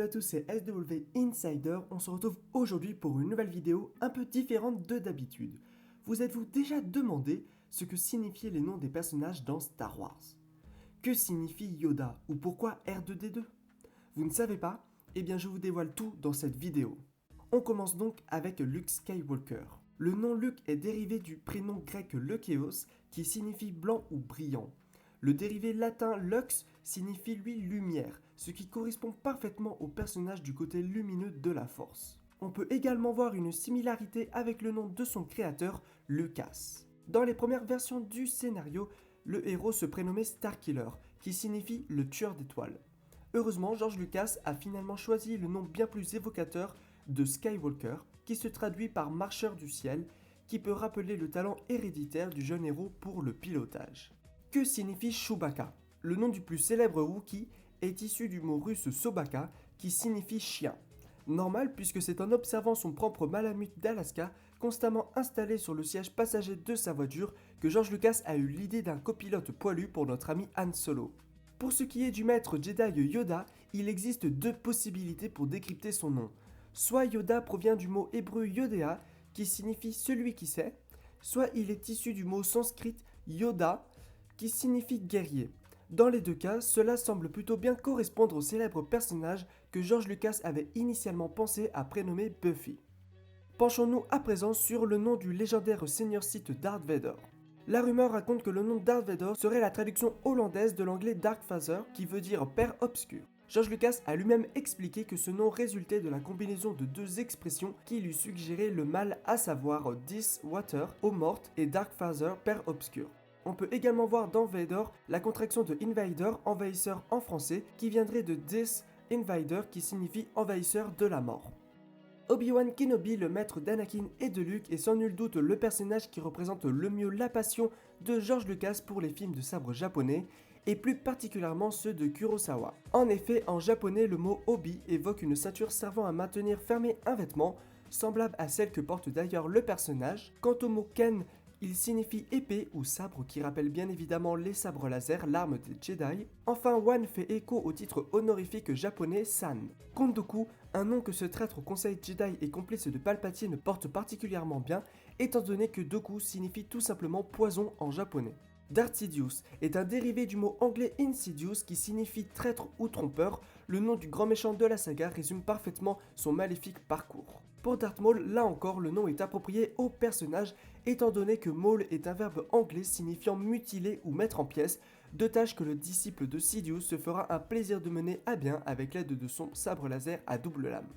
Salut à tous, c'est SW Insider. On se retrouve aujourd'hui pour une nouvelle vidéo un peu différente de d'habitude. Vous êtes-vous déjà demandé ce que signifiaient les noms des personnages dans Star Wars? Que signifie Yoda ou pourquoi R2D2? Vous ne savez pas? Eh bien je vous dévoile tout dans cette vidéo. On commence donc avec Luke Skywalker. Le nom Luke est dérivé du prénom grec Lekeos qui signifie blanc ou brillant. Le dérivé latin lux signifie lui lumière, ce qui correspond parfaitement au personnage du côté lumineux de la Force. On peut également voir une similarité avec le nom de son créateur, Lucas. Dans les premières versions du scénario, le héros se prénommait Starkiller, qui signifie le tueur d'étoiles. Heureusement, George Lucas a finalement choisi le nom bien plus évocateur de Skywalker, qui se traduit par marcheur du ciel, qui peut rappeler le talent héréditaire du jeune héros pour le pilotage. Que signifie Chewbacca? Le nom du plus célèbre Wookiee est issu du mot russe Sobaka qui signifie chien. Normal puisque c'est en observant son propre Malamute d'Alaska, constamment installé sur le siège passager de sa voiture, que George Lucas a eu l'idée d'un copilote poilu pour notre ami Han Solo. Pour ce qui est du maître Jedi Yoda, il existe deux possibilités pour décrypter son nom. Soit Yoda provient du mot hébreu Yodéa qui signifie celui qui sait, soit il est issu du mot sanskrit Yoda qui signifie guerrier. Dans les deux cas, cela semble plutôt bien correspondre au célèbre personnage que George Lucas avait initialement pensé à prénommer Buffy. Penchons-nous à présent sur le nom du légendaire seigneur Sith Darth Vader. La rumeur raconte que le nom Darth Vader serait la traduction hollandaise de l'anglais Dark Father qui veut dire Père obscur. George Lucas a lui-même expliqué que ce nom résultait de la combinaison de deux expressions qui lui suggéraient le mal, à savoir This Water, eau morte, et Dark Father, Père obscur. On peut également voir dans Vader la contraction de Invader, envahisseur en français, qui viendrait de This Invader qui signifie envahisseur de la mort. Obi-Wan Kenobi, le maître d'Anakin et de Luke, est sans nul doute le personnage qui représente le mieux la passion de George Lucas pour les films de sabre japonais, et plus particulièrement ceux de Kurosawa. En effet, en japonais, le mot Obi évoque une ceinture servant à maintenir fermé un vêtement, semblable à celle que porte d'ailleurs le personnage. Quant au mot Ken, il signifie épée ou sabre qui rappelle bien évidemment les sabres laser, l'arme des Jedi. Enfin, Wan fait écho au titre honorifique japonais San. Kondoku, un nom que ce traître au conseil Jedi et complice de Palpatine porte particulièrement bien, étant donné que Doku signifie tout simplement poison en japonais. Darth Sidious est un dérivé du mot anglais Insidious qui signifie traître ou trompeur. Le nom du grand méchant de la saga résume parfaitement son maléfique parcours. Pour Darth Maul, là encore, le nom est approprié au personnage, étant donné que Maul est un verbe anglais signifiant mutiler ou mettre en pièces, deux tâches que le disciple de Sidious se fera un plaisir de mener à bien avec l'aide de son sabre laser à double lame.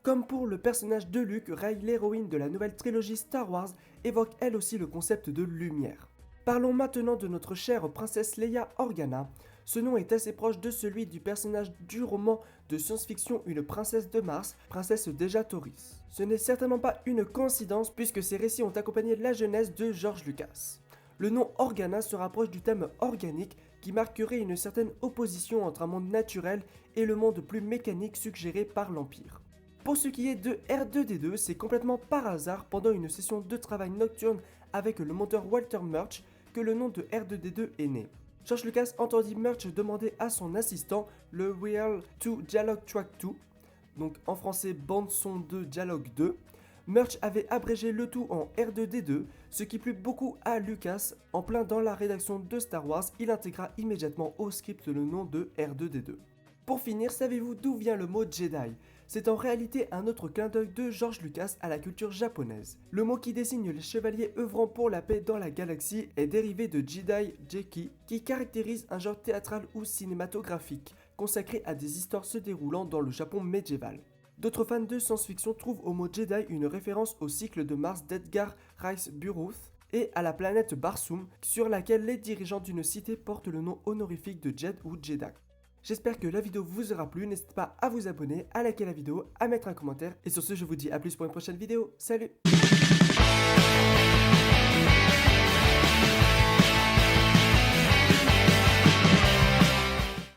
Comme pour le personnage de Luke, Rey, l'héroïne de la nouvelle trilogie Star Wars, évoque elle aussi le concept de lumière. Parlons maintenant de notre chère princesse Leia Organa. Ce nom est assez proche de celui du personnage du roman de science-fiction Une princesse de Mars, princesse déjà Taurus. Ce n'est certainement pas une coïncidence puisque ces récits ont accompagné la jeunesse de George Lucas. Le nom Organa se rapproche du thème organique qui marquerait une certaine opposition entre un monde naturel et le monde plus mécanique suggéré par l'Empire. Pour ce qui est de R2D2, c'est complètement par hasard pendant une session de travail nocturne avec le monteur Walter Murch que le nom de R2D2 est né. George Lucas entendit Murch demander à son assistant le Real 2 Dialogue Track 2, donc en français bande son 2 Dialogue 2. Murch avait abrégé le tout en R2D2, ce qui plut beaucoup à Lucas. En plein dans la rédaction de Star Wars, il intégra immédiatement au script le nom de R2D2. Pour finir, savez-vous d'où vient le mot Jedi? C'est en réalité un autre clin d'œil de George Lucas à la culture japonaise. Le mot qui désigne les chevaliers œuvrant pour la paix dans la galaxie est dérivé de Jidai Jeki, qui caractérise un genre théâtral ou cinématographique, consacré à des histoires se déroulant dans le Japon médiéval. D'autres fans de science-fiction trouvent au mot Jedi une référence au cycle de Mars d'Edgar Rice Burroughs et à la planète Barsoom, sur laquelle les dirigeants d'une cité portent le nom honorifique de Jed ou Jedak. J'espère que la vidéo vous aura plu, n'hésitez pas à vous abonner, à liker la vidéo, à mettre un commentaire, et sur ce je vous dis à plus pour une prochaine vidéo, salut!